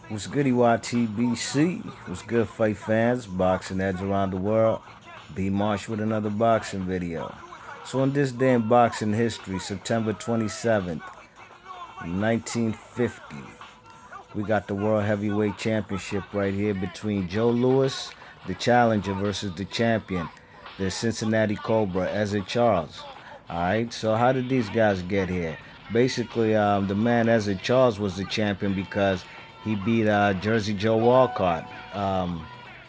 What's good, EYTBC? What's good, fight fans, boxing heads around the world? B Marsh with another boxing video. So, on this day in boxing history, September 27th, 1950, we got the World Heavyweight Championship right here between Joe Louis, the challenger, versus the champion, the Cincinnati Cobra, Ezzard Charles. All right, so how did these guys get here? Basically, the man Ezzard Charles was the champion because he beat Jersey Joe Walcott.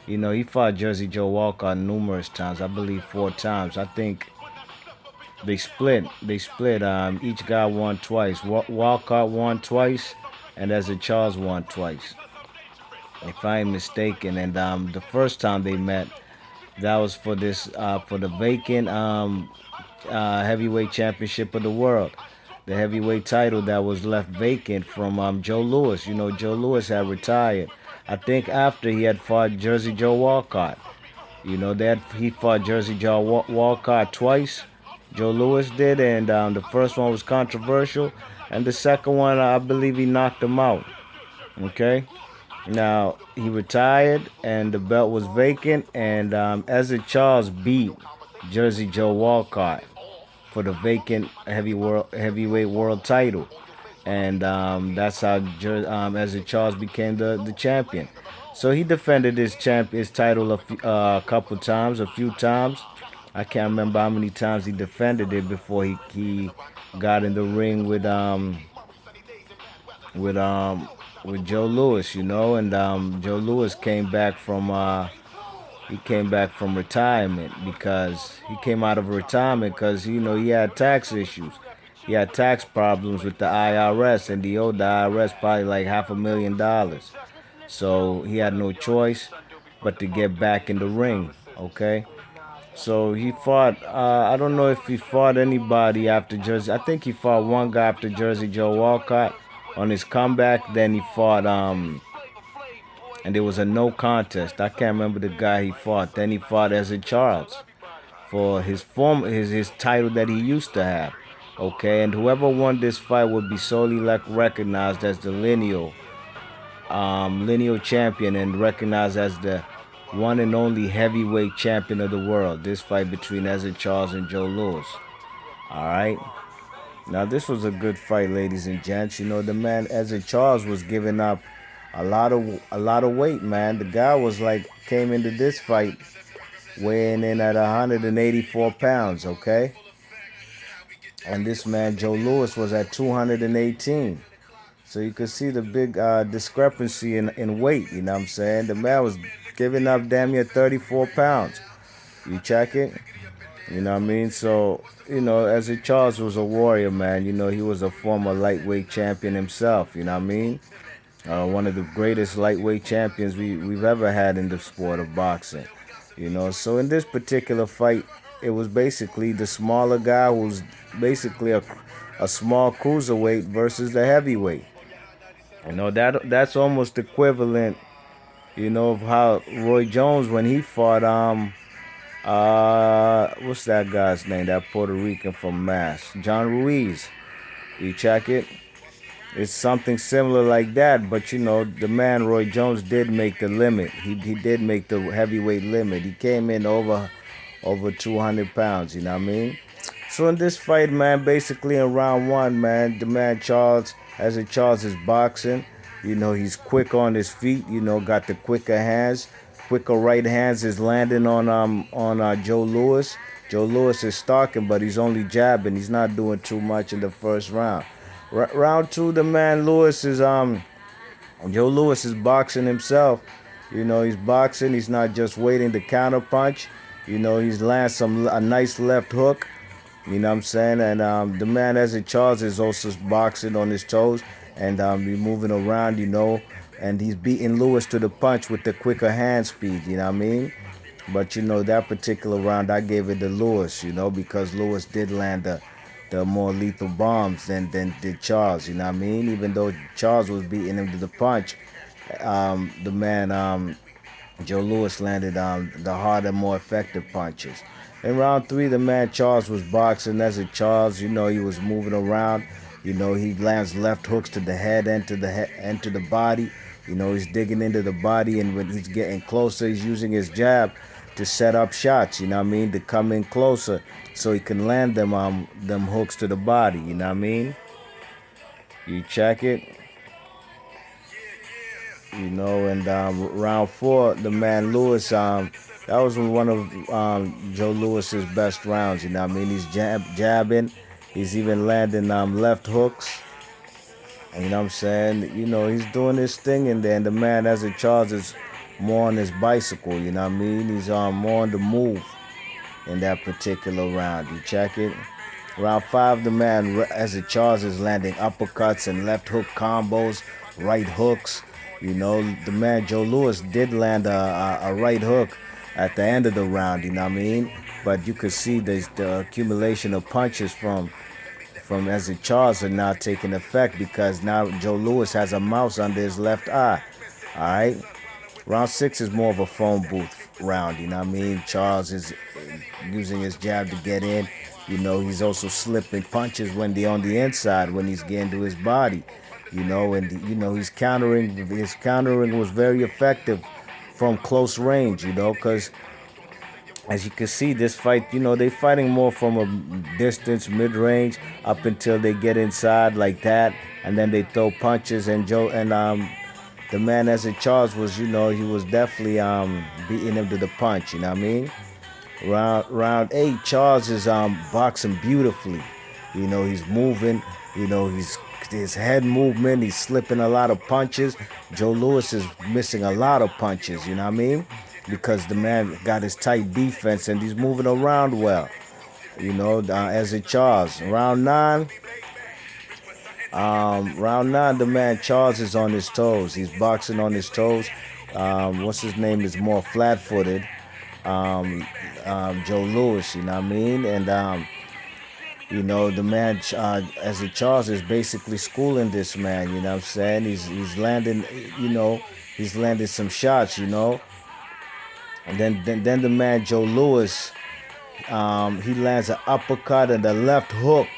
He fought Jersey Joe Walcott numerous times. I believe four times. I think they split. They split. Each guy won twice. Walcott won twice, and Ezzard Charles won twice, if I ain't mistaken. And the first time they met, that was for the vacant heavyweight championship of the world, the heavyweight title that was left vacant from Joe Louis. You know, Joe Louis had retired. I think after he had fought Jersey Joe Walcott. You know that he fought Jersey Joe Walcott twice. Joe Louis did, and the first one was controversial, and the second one I believe he knocked him out. Okay. Now he retired, and the belt was vacant, and Ezzard Charles beat Jersey Joe Walcott for the vacant heavyweight world title, and that's how Ezzard Charles became the champion. So he defended his title a couple times, a few times. I can't remember how many times he defended it before he got in the ring with um with Joe Louis, and Joe Louis came back from retirement because he came out of retirement because he had tax issues. He had tax problems with the IRS, and he owed the IRS probably like $500,000. So he had no choice but to get back in the ring. Okay, so he fought. I don't know if he fought anybody after Jersey. I think he fought one guy after Jersey Joe Walcott on his comeback. Then he fought and there was a no contest. I can't remember the guy he fought. Then he fought Ezzard Charles for his title that he used to have. Okay, and whoever won this fight would be solely recognized as the lineal champion and recognized as the one and only heavyweight champion of the world. This fight between Ezzard Charles and Joe Louis. All right. Now this was a good fight, ladies and gents. You know, the man Ezzard Charles was giving up a lot of weight, man. The guy was like came into this fight weighing in at 184 pounds, okay? And this man Joe Louis was at 218. So you could see the big discrepancy in weight, you know what I'm saying? The man was giving up damn near 34 pounds. You check it? You know what I mean? So, Ezzard Charles was a warrior, man. You know, he was a former lightweight champion himself, you know what I mean? One of the greatest lightweight champions we've ever had in the sport of boxing. You know, so in this particular fight, it was basically the smaller guy who's basically a small cruiserweight versus the heavyweight. You know, that's almost equivalent, of how Roy Jones when he fought what's that guy's name? That Puerto Rican from Mass. John Ruiz. You check it? It's something similar like that, but the man Roy Jones did make the limit. He did make the heavyweight limit. He came in over 200 pounds. You know what I mean? So in this fight, man, basically in round one, man, the man Charles, Ezzard Charles is boxing. You know, he's quick on his feet. You know, got the quicker hands, quicker right hands is landing on Joe Louis. Joe Louis is stalking, but he's only jabbing. He's not doing too much in the first round. Round two, the man Joe Louis is boxing himself. You know, he's boxing. He's not just waiting to counter punch. You know, he's landing a nice left hook. You know what I'm saying? And the man Ezzard Charles is also boxing on his toes and he's moving around. And he's beating Louis to the punch with the quicker hand speed. You know what I mean? But that particular round, I gave it to Louis. Because Louis did land the more lethal bombs than did Charles, you know what I mean? Even though Charles was beating him to the punch, the man Joe Louis landed the harder, more effective punches. In round three, the man Charles was boxing as a Charles. He was moving around. He lands left hooks to the head and to the body. You know, he's digging into the body, and when he's getting closer, he's using his jab to set up shots, you know what I mean, to come in closer so he can land them hooks to the body, you know what I mean? You check it, you know, and round 4, the man Lewis, that was one of Joe Lewis's best rounds, you know what I mean? He's jabbing, he's even landing left hooks. You know what I'm saying? You know, he's doing his thing in there, and the man, Ezzard Charles, is more on his bicycle, you know what I mean? He's more on the move in that particular round. You check it? Round 5, the man, Ezzard Charles, is landing uppercuts and left hook combos, right hooks. You know, the man, Joe Lewis, did land a right hook at the end of the round, you know what I mean? But you could see the accumulation of punches from Ezzard Charles are now taking effect because now Joe Lewis has a mouse under his left eye. All right. Round 6 is more of a phone booth round. You know what I mean? Charles is using his jab to get in. You know, he's also slipping punches when they're on the inside, when he's getting to his body. You know, and you know he's countering. His countering was very effective from close range. You know, because as you can see, this fight, you know, they fighting more from a distance, mid-range, up until they get inside like that, and then they throw punches. And the man Ezzard Charles was, you know, he was definitely beating him to the punch. You know what I mean? Round 8, Charles is boxing beautifully. You know, he's moving. You know, his head movement. He's slipping a lot of punches. Joe Lewis is missing a lot of punches. You know what I mean? Because the man got his tight defense and he's moving around well. You know, Ezzard Charles. Round 9, the man Charles is on his toes. He's boxing on his toes. What's his name is more flat-footed. Joe Lewis, you know what I mean? And you know, the man Ezzard Charles is basically schooling this man. You know what I'm saying? He's landing. You know, he's landing some shots. You know. And then the man Joe Lewis, he lands an uppercut and a left hook.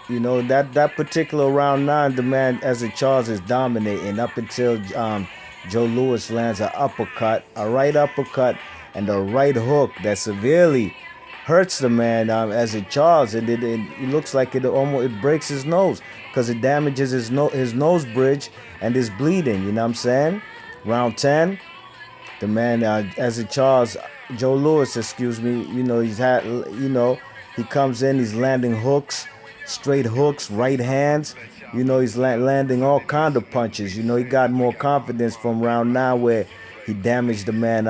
You know, that particular round 9, the man Ezzard Charles is dominating up until Joe Lewis lands an uppercut, a right uppercut, and a right hook that severely hurts the man Ezzard Charles, and it looks like it breaks his nose because it damages his nose bridge and is bleeding. You know what I'm saying? Round 10. The man, Ezzard Charles, Joe Lewis, excuse me, you know, he comes in, he's landing hooks, straight hooks, right hands. You know, he's landing all kind of punches. You know, he got more confidence from round 9 where he damaged the man,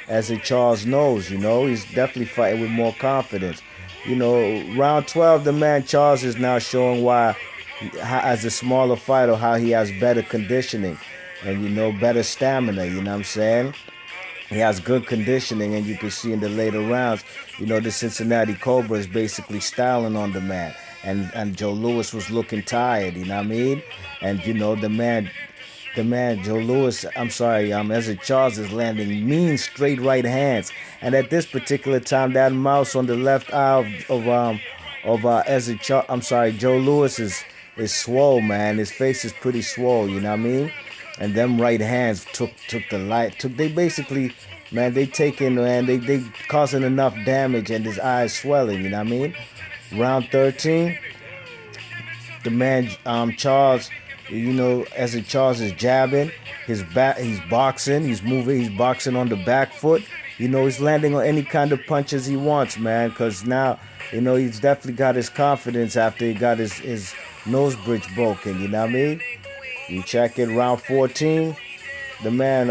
Ezzard Charles' nose. You know, he's definitely fighting with more confidence. You know, round 12, the man Charles is now showing why, as a smaller fighter, how he has better conditioning. And, you know, better stamina, you know what I'm saying? He has good conditioning, and you can see in the later rounds, you know, the Cincinnati Cobra is basically styling on the man. And Joe Lewis was looking tired, you know what I mean? And, you know, the man Joe Lewis, Ezzard Charles is landing mean straight right hands. And at this particular time, that mouse on the left eye of Joe Lewis is swole, man. His face is pretty swole, you know what I mean? And them right hands took the light. They basically, man, they causing enough damage and his eyes swelling, you know what I mean? Round 13, the man Charles, you know, Ezzard Charles is jabbing, he's boxing, he's moving, he's boxing on the back foot. You know, he's landing on any kind of punches he wants, man, because now, you know, he's definitely got his confidence after he got his nose bridge broken, you know what I mean? You check it, round 14. The man,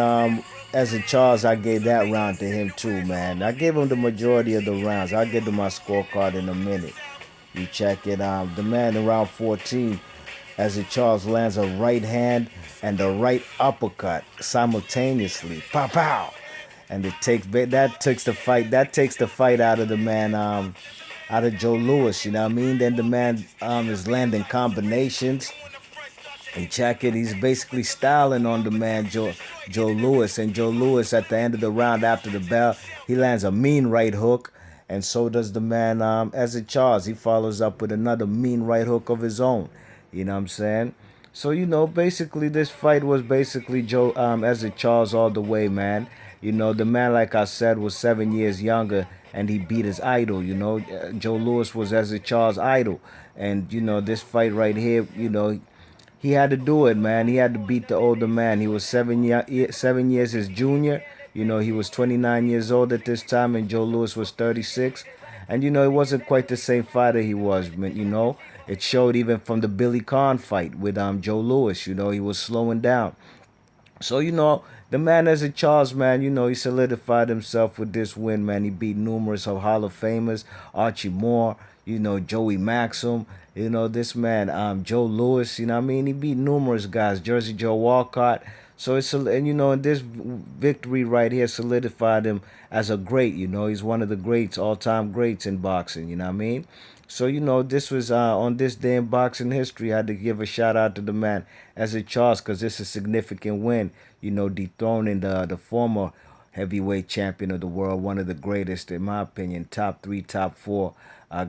Ezzard Charles, I gave that round to him too, man. I gave him the majority of the rounds. I'll get to my scorecard in a minute. You check it, the man in round 14, Ezzard Charles lands a right hand and a right uppercut simultaneously. Pow, pow. And that takes the fight out of the man, out of Joe Lewis, you know what I mean? Then the man is landing combinations. You check it, he's basically styling on the man Joe Lewis. And Joe Lewis, at the end of the round after the bell, he lands a mean right hook. And so does the man Ezzard Charles. He follows up with another mean right hook of his own. You know what I'm saying? So basically, this fight was basically Ezzard Charles all the way, man. The man, like I said, was 7 years younger, and he beat his idol. Joe Louis was Ezzard Charles' idol, and this fight right here, he had to do it, man. He had to beat the older man. He was 7 years his junior. He was 29 years old at this time, and Joe Louis was 36. And it wasn't quite the same fighter he was, but it showed even from the Billy Conn fight with Joe Louis. He was slowing down. So the man as a Charles, man, he solidified himself with this win, man. He beat numerous of Hall of Famers, Archie Moore, Joey Maxim, this man, Joe Louis, what I mean? He beat numerous guys, Jersey Joe Walcott. So and and this victory right here solidified him as a great. He's one of the greats, all-time greats in boxing. You know what I mean? So this was on this day in boxing history. I had to give a shout out to the man Ezzard Charles because this is a significant win. Dethroning the former heavyweight champion of the world, one of the greatest, in my opinion, top three, top four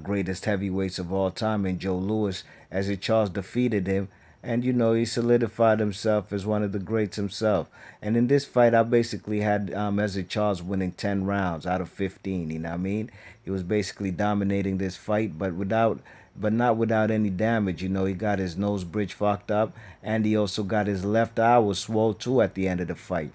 greatest heavyweights of all time, in Joe Louis. Ezzard Charles defeated him, and he solidified himself as one of the greats himself. And in this fight, I basically had Ezzard Charles winning 10 rounds out of 15. You know what I mean? He was basically dominating this fight, but not without any damage. He got his nose bridge fucked up, and he also got his left eye was swole too at the end of the fight.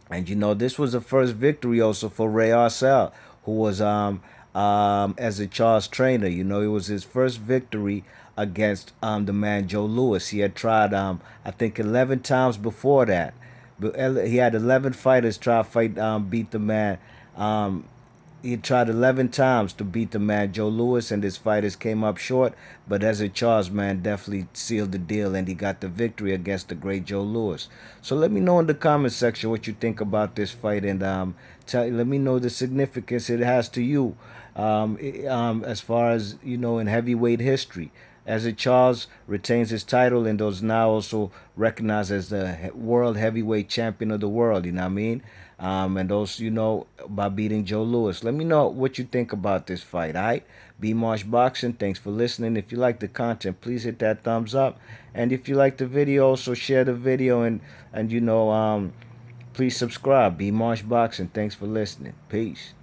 And this was the first victory also for Ray Arcel, who was as a Charles trainer. It was his first victory against the man Joe Louis. He had tried I think 11 times before that. But he had 11 fighters try to beat the man. He tried 11 times to beat the man Joe Louis, and his fighters came up short. But Ezzard Charles, man, definitely sealed the deal, and he got the victory against the great Joe Louis. So let me know in the comment section what you think about this fight, and let me know the significance it has to you, as far as in heavyweight history. Ezzard Charles retains his title and is now also recognized as the world heavyweight champion of the world. You know what I mean? And also, by beating Joe Louis. Let me know what you think about this fight, all right? B Marsh Boxing, thanks for listening. If you like the content, please hit that thumbs up. And if you like the video, also share the video and please subscribe. B Marsh Boxing, thanks for listening. Peace.